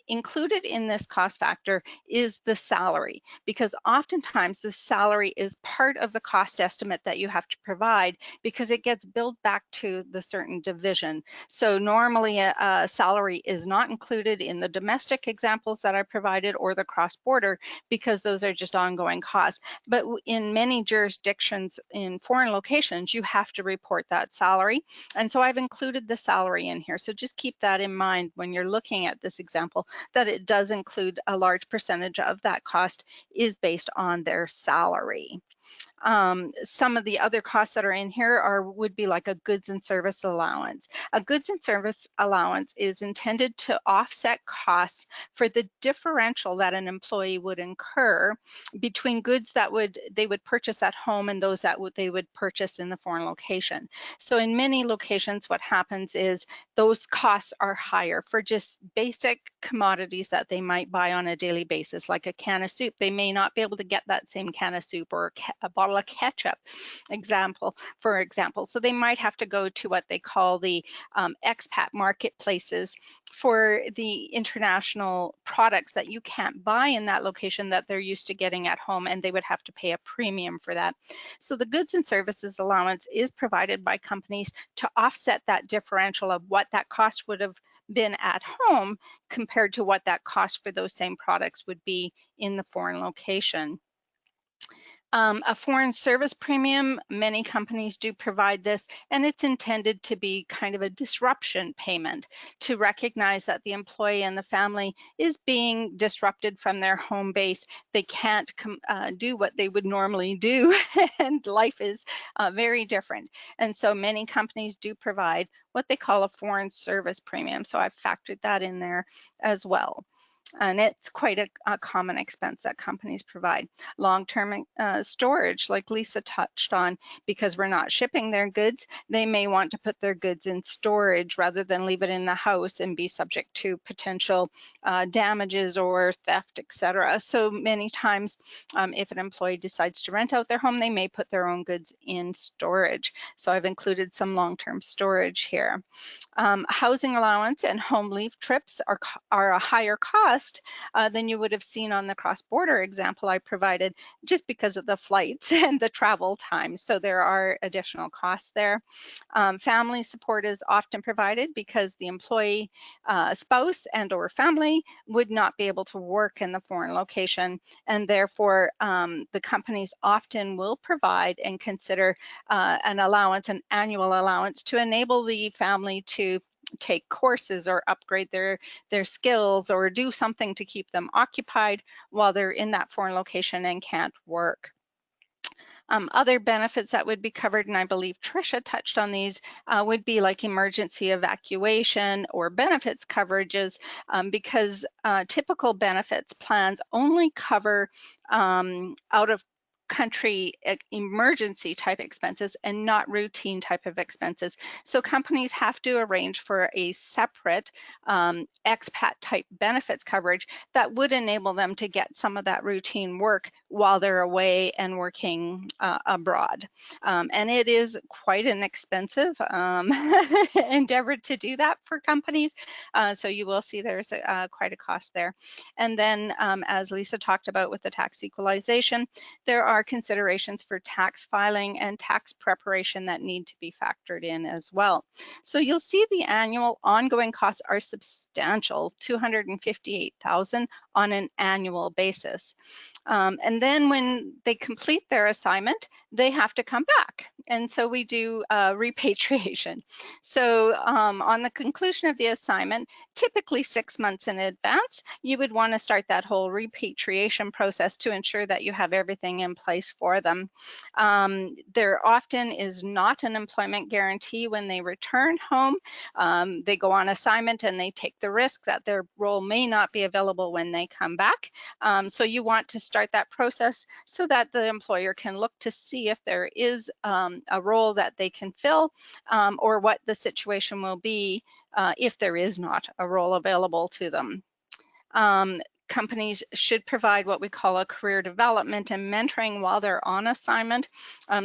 [SPEAKER 5] Included in this cost factor is the salary, because oftentimes the salary is part of the cost estimate that you have to provide because it gets billed back to the certain division. So normally a salary is not included in the domestic examples that I provided or the cross-border because those are just ongoing costs. But in many jurisdictions in foreign locations, you have to report that salary. And so I've included the salary in here. So just keep that in mind when you're looking at this example, that it does include a large percentage of that cost is based on their salary. Some of the other costs that are in here would be like a goods and service allowance. A goods and service allowance is intended to offset costs for the differential that an employee would incur between goods that they would purchase at home and those that they would purchase in the foreign location. So in many locations, what happens is those costs are higher for just basic commodities that they might buy on a daily basis, like a can of soup. They may not be able to get that same can of soup or a bottle of ketchup, for example. So they might have to go to what they call the expat marketplaces for the international products that you can't buy in that location that they're used to getting at home, and they would have to pay a premium for that. So the goods and services allowance is provided by companies to offset that differential of what that cost would have been at home compared to what that cost for those same products would be in the foreign location. A foreign service premium, many companies do provide this, and it's intended to be kind of a disruption payment to recognize that the employee and the family is being disrupted from their home base. They can't do what they would normally do, and life is very different. And so many companies do provide what they call a foreign service premium. So I've factored that in there as well. And it's quite a common expense that companies provide. Long-term storage, like Lisa touched on, because we're not shipping their goods, they may want to put their goods in storage rather than leave it in the house and be subject to potential damages or theft, etc. So many times, if an employee decides to rent out their home, they may put their own goods in storage. So I've included some long-term storage here. Housing allowance and home leave trips are a higher cost than you would have seen on the cross-border example I provided, just because of the flights and the travel time. So there are additional costs there. Family support is often provided because the employee spouse and or family would not be able to work in the foreign location, and therefore the companies often will provide and consider an allowance, an annual allowance, to enable the family to take courses or upgrade their skills or do something to keep them occupied while they're in that foreign location and can't work. Other benefits that would be covered, and I believe Tricia touched on these, would be like emergency evacuation or benefits coverages, because typical benefits plans only cover out of country emergency type expenses and not routine type of expenses. So companies have to arrange for a separate expat type benefits coverage that would enable them to get some of that routine work while they're away and working abroad. And it is quite an expensive endeavor to do that for companies. So you will see there's quite a cost there. And then as Lisa talked about with the tax equalization, there are considerations for tax filing and tax preparation that need to be factored in as well. So you'll see the annual ongoing costs are substantial, $258,000 on an annual basis. And then when they complete their assignment, they have to come back. And so we do repatriation. So on the conclusion of the assignment, typically 6 months in advance, you would want to start that whole repatriation process to ensure that you have everything in place for them. There often is not an employment guarantee when they return home. They go on assignment and they take the risk that their role may not be available when they come back. So you want to start that process so that the employer can look to see if there is a role that they can fill, or what the situation will be if there is not a role available to them. companies should provide what we call a career development and mentoring while they're on assignment.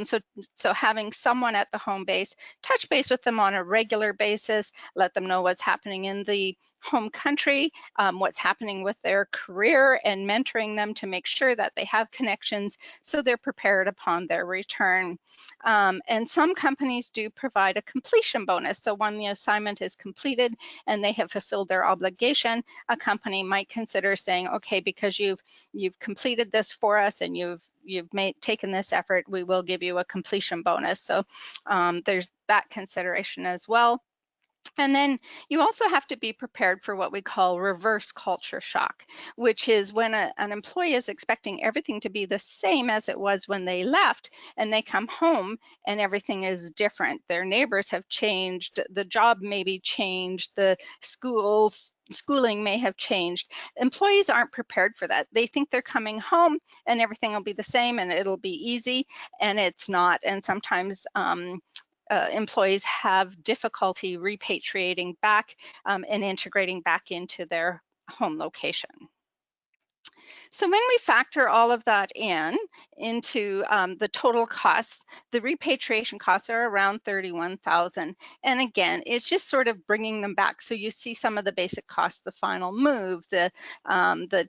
[SPEAKER 5] So having someone at the home base touch base with them on a regular basis, let them know what's happening in the home country, what's happening with their career, and mentoring them to make sure that they have connections so they're prepared upon their return. And some companies do provide a completion bonus. So when the assignment is completed and they have fulfilled their obligation, a company might consider saying, okay, because you've completed this for us and you've taken this effort, we will give you a completion bonus. So there's that consideration as well. And then you also have to be prepared for what we call reverse culture shock, which is when an employee is expecting everything to be the same as it was when they left, and they come home and everything is different. Their neighbors have changed, the job may be changed, the schooling may have changed. Employees aren't prepared for that. They think they're coming home and everything will be the same and it'll be easy, and it's not. And sometimes employees have difficulty repatriating back and integrating back into their home location. So when we factor all of that into the total costs, the repatriation costs are around $31,000. And again, it's just sort of bringing them back. So you see some of the basic costs: the final move, the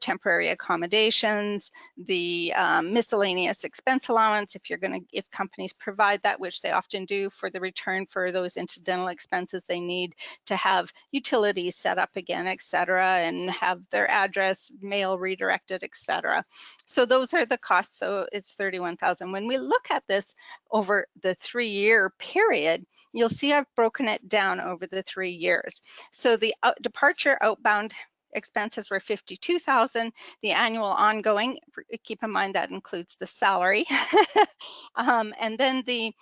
[SPEAKER 5] temporary accommodations, the miscellaneous expense allowance, if companies provide that, which they often do, for the return for those incidental expenses they need to have utilities set up again, et cetera, and have their address mail redirected, etc. So those are the costs. So it's $31,000. When we look at this over the 3-year period, you'll see I've broken it down over the 3 years. So the departure outbound expenses were $52,000. The annual ongoing, keep in mind that includes the salary, and then the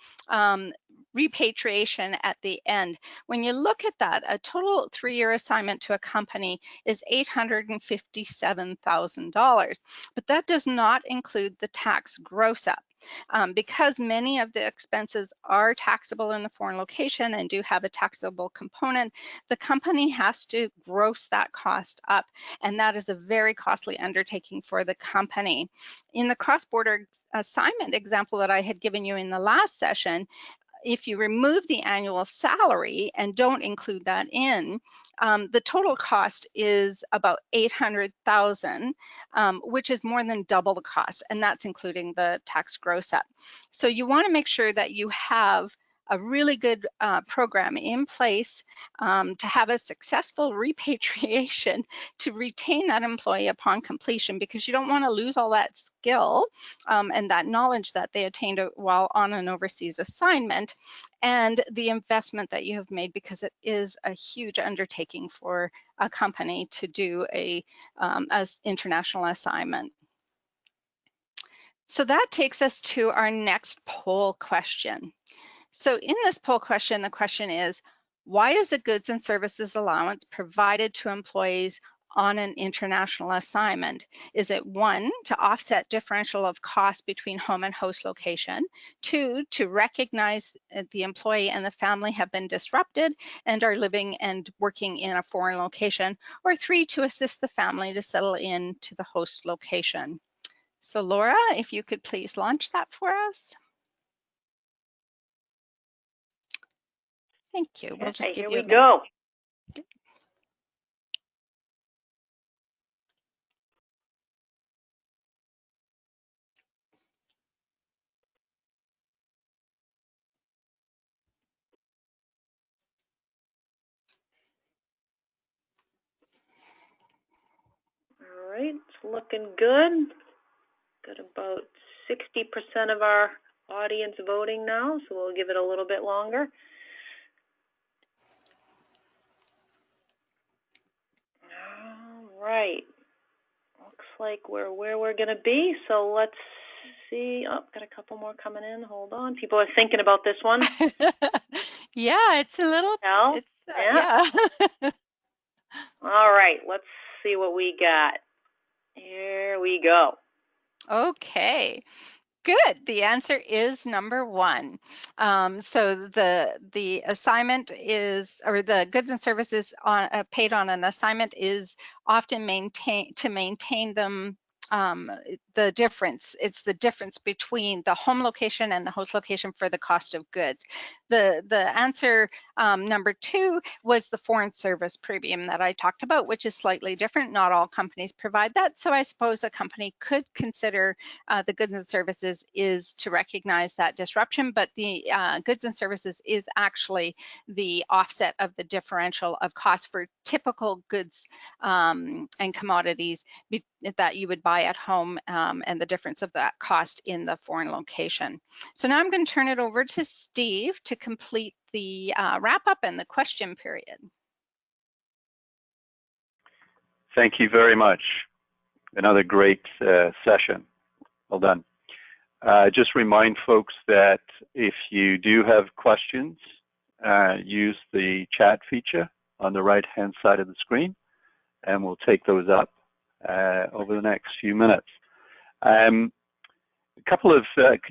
[SPEAKER 5] repatriation at the end. When you look at that, a total 3-year assignment to a company is $857,000, but that does not include the tax gross up. Because many of the expenses are taxable in the foreign location and do have a taxable component, the company has to gross that cost up, and that is a very costly undertaking for the company. In the cross-border assignment example that I had given you in the last session, if you remove the annual salary and don't include that in, the total cost is about $800,000, which is more than double the cost, and that's including the tax gross up. So you want to make sure that you have a really good program in place to have a successful repatriation to retain that employee upon completion, because you don't want to lose all that skill and that knowledge that they attained while on an overseas assignment, and the investment that you have made, because it is a huge undertaking for a company to do as international assignment. So that takes us to our next poll question. So in this poll question, the question is, why is a goods and services allowance provided to employees on an international assignment? Is it 1, to offset differential of cost between home and host location; 2, to recognize the employee and the family have been disrupted and are living and working in a foreign location; or 3, to assist the family to settle into the host location? So Laura, if you could please launch that for us. Thank you. We'll just give you a minute.
[SPEAKER 4] Here we go. All right, it's looking good. Got about 60% of our audience voting now, so we'll give it a little bit longer. All right, looks like we're where we're going to be, so let's see. Oh, got a couple more coming in. Hold on. People are thinking about this one.
[SPEAKER 5] Yeah, it's a little, yeah.
[SPEAKER 4] All right, let's see what we got. Here we go.
[SPEAKER 5] Okay. Good. The answer is number one. So the assignment is, or the goods and services paid on an assignment is often maintain them. The difference, it's the difference between the home location and the host location for the cost of goods. The answer number two was the foreign service premium that I talked about, which is slightly different. Not all companies provide that. So I suppose a company could consider the goods and services is to recognize that disruption, but the goods and services is actually the offset of the differential of cost for typical goods and commodities that you would buy at home, and the difference of that cost in the foreign location. So now I'm going to turn it over to Steve to complete the wrap up and the question period.
[SPEAKER 1] Thank you very much. Another great session. Well done. Just remind folks that if you do have questions, use the chat feature on the right-hand side of the screen, and we'll take those up over the next few minutes.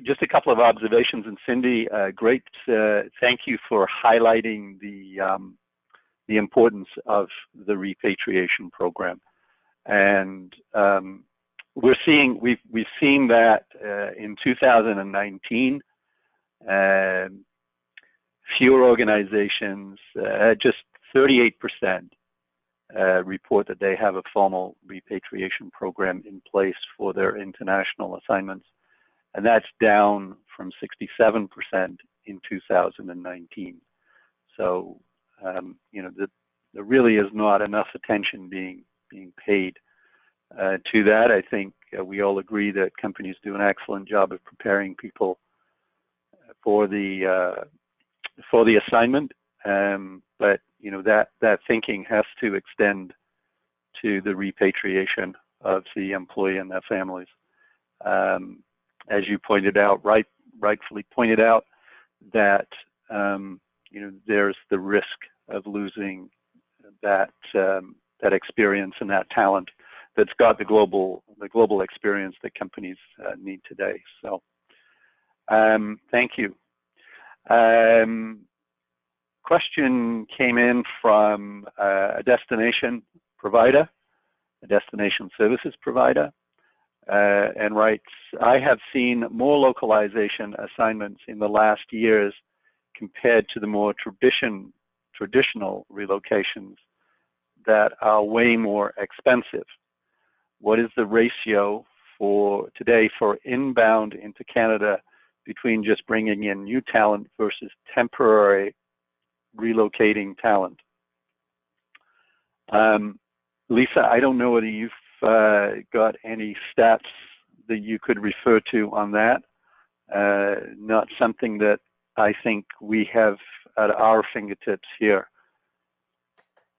[SPEAKER 1] Just a couple of observations, and Cindy, great. Thank you for highlighting the importance of the repatriation program, and we've seen that in 2019, fewer organizations, just 38%, report that they have a formal repatriation program in place for their international assignments, and that's down from 67% in 2019. So, there really is not enough attention being paid to that. I think we all agree that companies do an excellent job of preparing people for the assignment, but that thinking has to extend to the repatriation of the employee and their families. As you pointed out, rightfully pointed out, that there's the risk of losing that experience and that talent that's got the global experience that companies need today. So, thank you. Question came in from a destination provider, a destination services provider, and writes, I have seen more localization assignments in the last years compared to the more traditional relocations that are way more expensive. What is the ratio for today for inbound into Canada between just bringing in new talent versus temporary relocating talent? Lisa, I don't know whether you've got any stats that you could refer to on that. Not something that I think we have at our fingertips here.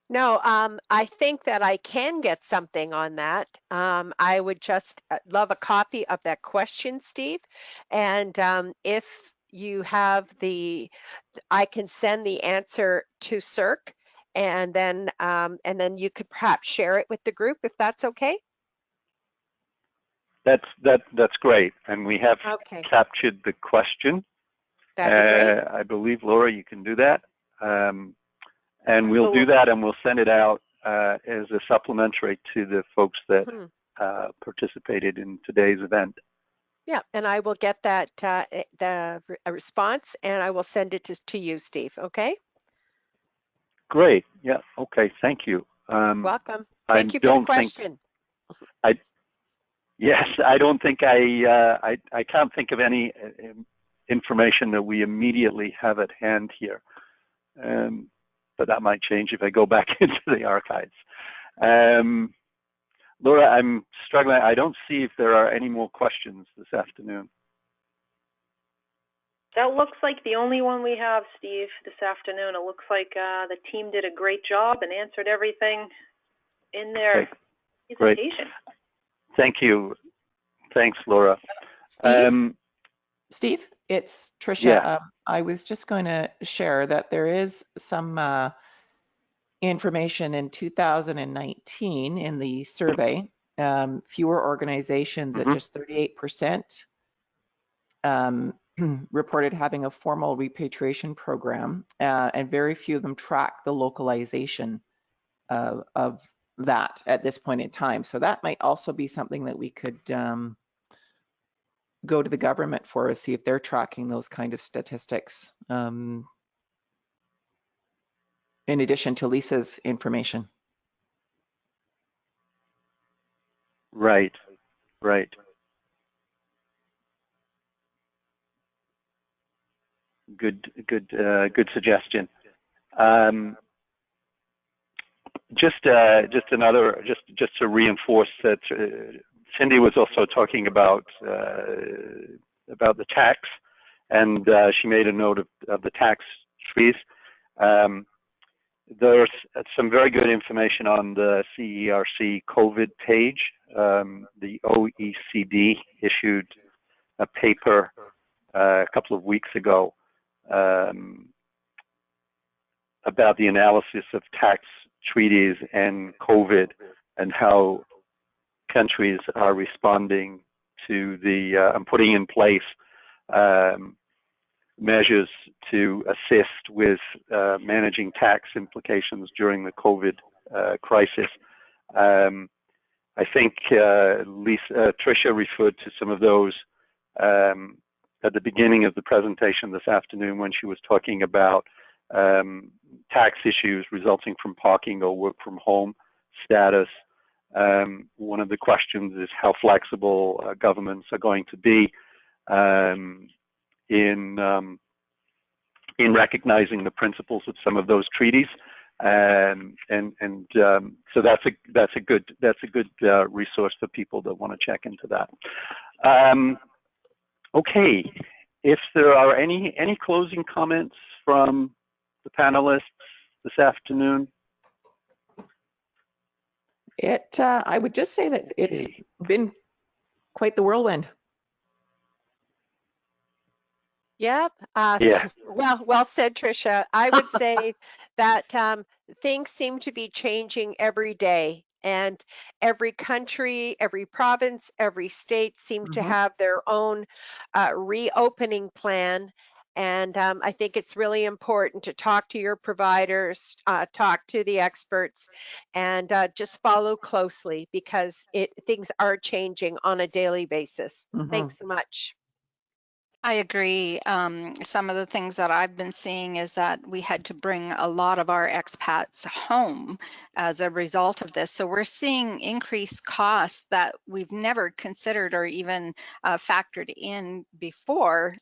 [SPEAKER 3] No, I think that I can get something on that. I would just love a copy of that question, Steve. And if you have I can send the answer to CERC, and then you could perhaps share it with the group, if that's okay.
[SPEAKER 1] That's great, and we have captured the question.
[SPEAKER 3] That'd be great.
[SPEAKER 1] I believe, Laura, you can do that. And we'll do that, and we'll send it out as a supplementary to the folks that participated in today's event.
[SPEAKER 3] Yeah, and I will get that a response, and I will send it to you, Steve. Okay.
[SPEAKER 1] Great. Yeah. Okay. Thank you.
[SPEAKER 3] Welcome. Thank you for the question.
[SPEAKER 1] Yes, I don't think I can't think of any information that we immediately have at hand here. But that might change if I go back into the archives. Laura, I'm struggling. I don't see if there are any more questions this afternoon.
[SPEAKER 4] That looks like the only one we have, Steve, this afternoon. It looks like the team did a great job and answered everything in their presentation.
[SPEAKER 1] Great. Thank you. Thanks, Laura.
[SPEAKER 2] Steve, it's Tricia.
[SPEAKER 1] Yeah.
[SPEAKER 2] I was just going to share that there is some information in 2019 in the survey, fewer organizations at just 38%, reported having a formal repatriation program, and very few of them track the localization of that at this point in time. So that might also be something that we could go to the government for, to see if they're tracking those kind of statistics, in addition to Lisa's information.
[SPEAKER 1] Right, right. Good suggestion. Just to reinforce that, Cindy was also talking about the tax, and she made a note of the tax trees. There's some very good information on the CERC COVID page. The OECD issued a paper a couple of weeks ago about the analysis of tax treaties and COVID and how countries are responding to and putting in place measures to assist with managing tax implications during the COVID crisis. I think Tricia referred to some of those at the beginning of the presentation this afternoon when she was talking about tax issues resulting from parking or work from home status. One of the questions is how flexible governments are going to be in recognizing the principles of some of those treaties, so that's a good resource for people that want to check into that. Okay, if there are any closing comments from the panelists this afternoon.
[SPEAKER 2] I would just say that it's been quite the whirlwind.
[SPEAKER 3] Yeah.
[SPEAKER 1] Yeah.
[SPEAKER 3] Well said, Tricia. I would say that things seem to be changing every day, and every country, every province, every state seem to have their own reopening plan. And I think it's really important to talk to your providers, talk to the experts, and just follow closely, because things are changing on a daily basis. Thanks so much.
[SPEAKER 5] I agree. Some of the things that I've been seeing is that we had to bring a lot of our expats home as a result of this. So we're seeing increased costs that we've never considered or even factored in before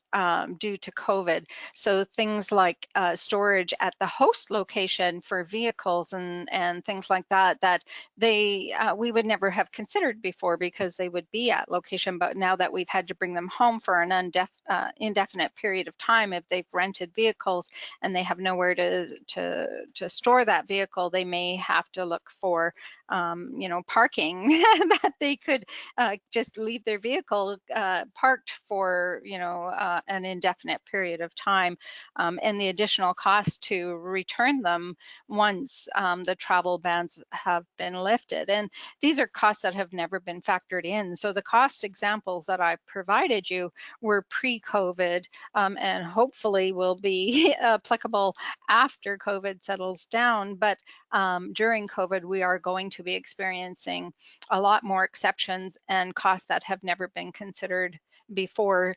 [SPEAKER 5] due to COVID. So things like storage at the host location for vehicles and things like that, that we would never have considered before because they would be at location. But now that we've had to bring them home for an indefinite period of time, if they've rented vehicles and they have nowhere to store that vehicle, they may have to look for parking that they could just leave their vehicle parked for an indefinite period of time, and the additional cost to return them once the travel bans have been lifted. And these are costs that have never been factored in. So the cost examples that I provided you were pre-COVID, and hopefully will be applicable after COVID settles down. But during COVID, we are going to be experiencing a lot more exceptions and costs that have never been considered before.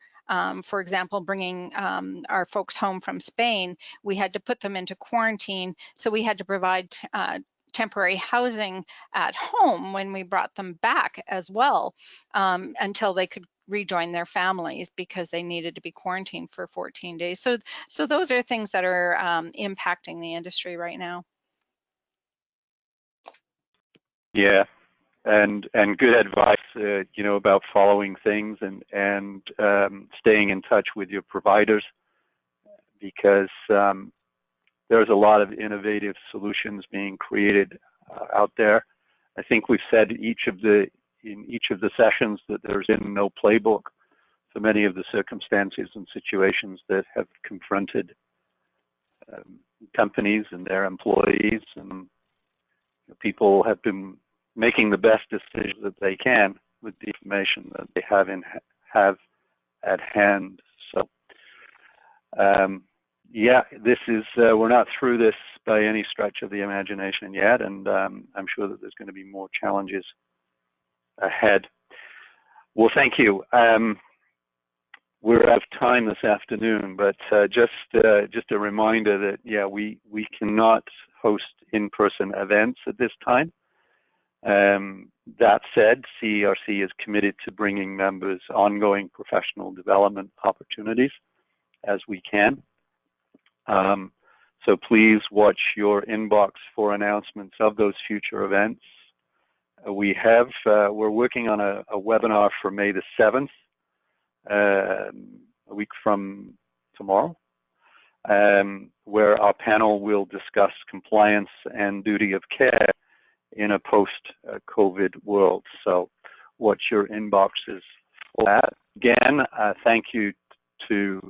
[SPEAKER 5] For example, bringing our folks home from Spain, we had to put them into quarantine. So we had to provide temporary housing at home when we brought them back as well, until they could rejoin their families, because they needed to be quarantined for 14 days. So those are things that are impacting the industry right now.
[SPEAKER 1] Yeah, and good advice, about following things and staying in touch with your providers, because there's a lot of innovative solutions being created out there. I think we've said in each of the sessions that there's been no playbook for many of the circumstances and situations that have confronted companies and their employees, and people have been making the best decisions that they can with the information that they have at hand. So, yeah, this is, we're not through this by any stretch of the imagination yet, and I'm sure that there's going to be more challenges ahead. Well, thank you. We're out of time this afternoon, but just a reminder that, yeah, we cannot host in-person events at this time. That said, CERC is committed to bringing members ongoing professional development opportunities as we can. So please watch your inbox for announcements of those future events. We're working on a webinar for May the 7th, a week from tomorrow, where our panel will discuss compliance and duty of care in a post-COVID world. So watch your inboxes for that. Again, thank you to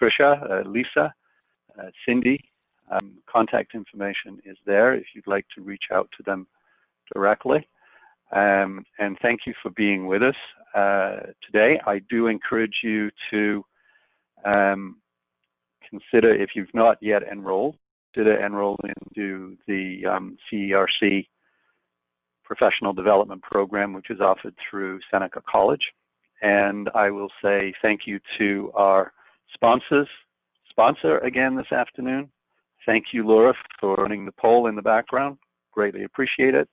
[SPEAKER 1] Tricia, Lisa, Cindy. Contact information is there if you'd like to reach out to them directly. And thank you for being with us today. I do encourage you to consider, if you've not yet enrolled, consider enrolling into the CERC Professional Development Program, which is offered through Seneca College. And I will say thank you to our sponsor again this afternoon. Thank you, Laura, for running the poll in the background. Greatly appreciate it.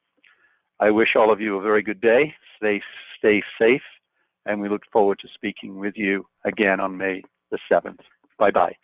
[SPEAKER 1] I wish all of you a very good day. Stay safe, and we look forward to speaking with you again on May the 7th. Bye-bye.